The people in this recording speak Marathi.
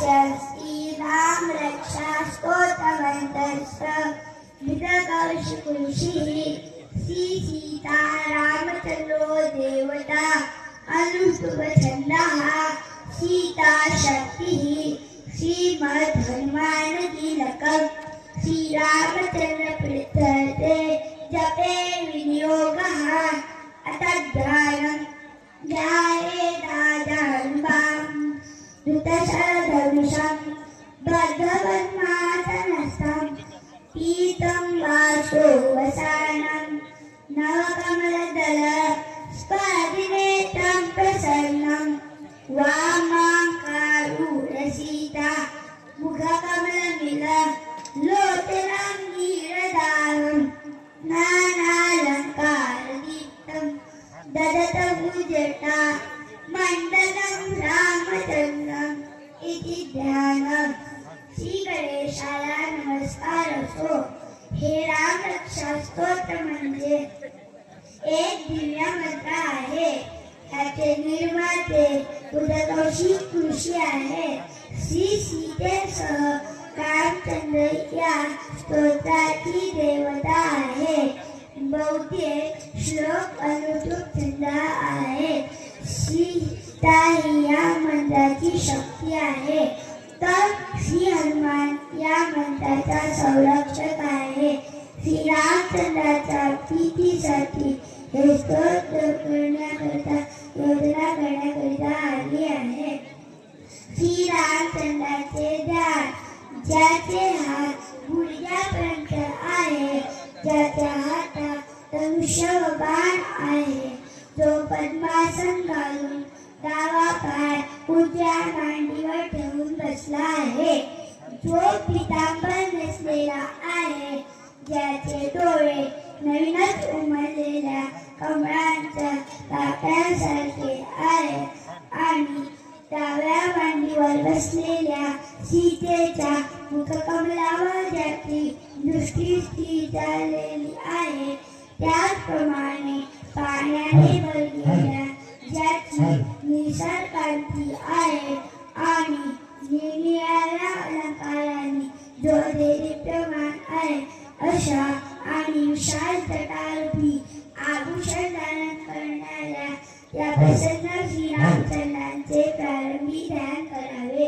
श्रीराम रक्षा स्तोत्रमन्तस्य विदकौशिकुंषिः श्री सीता रामचन्द्रो देवता अनुष्टुभछन्दः सीता शक्तिः श्रीमद् हनुमान कीलकम् श्रीरामचन्द्र प्रीत्यर्थे जपे विनियोगः अतध्यानम् ध्यायेदाजानुभाम् धृतशरधनुषम् बद्धपद्मासनस्थम् पीतं वासोवसानम् नवकमलदल स्फाटिनेत्रं प्रसन्नं वामाङ्कारूढसीता मुखकमलमिल लोचनं नीरदानं नानालङ्कारदीप्तं ददतभुजटा मण्डलं रामचन्द्रम् इति ध्यानम्। श्री गणेशाला नमस्कार असो। हे राम रक्षा स्तोत्र म्हणजे एक दिव्य मंत्र आहे। त्याचे निर्माते उदकौशिकुंषी आहे। श्री सीतेसह रामचंद्र या स्तोत्राची देवता आहे। बहुतेक श्लोक अनुष्टुप छंद आहे। सीता ही या मंत्राची शक्ती आहे, तर श्री हनुमान या मंत्राचा संरक्षक आहे। श्री रामचंद्राच्या प्रीतीसाठी हे स्तोत्र करण्याकरिता योजना करण्याकरिता आली आहे। श्री रामचंद्राचे ध्यान, ज्याचे हात गुडघ्यापर्यंत आहे, ज्याच्या हातात धनुष्य व बाण आहे, जो पद्मासन घालून डावा पाय उजव्या मांडीवर ठेवून बसला आहे, जो पीतांबर नेसलेला आहे, ज्याचे डोळे नवीनच उमललेल्या कमळांच्या काट्यांसारखे आहे आणि डाव्या मांडीवर बसलेल्या सीतेच्या मुखकमलावर ज्याची दृष्टी स्थिर झालेली आहे, त्याचप्रमाणे पाण्याने भरलेल्या ज्याची निळसर कांती आहे आणि निळनिळ्या अलंकारांनी जो देदीप्यमान आहे, अशा आणि विशाल जटारूपी आभूषण धारण करणाऱ्या या प्रसन्न श्रीरामचंद्रांचे प्रारंभी ध्यान करावे।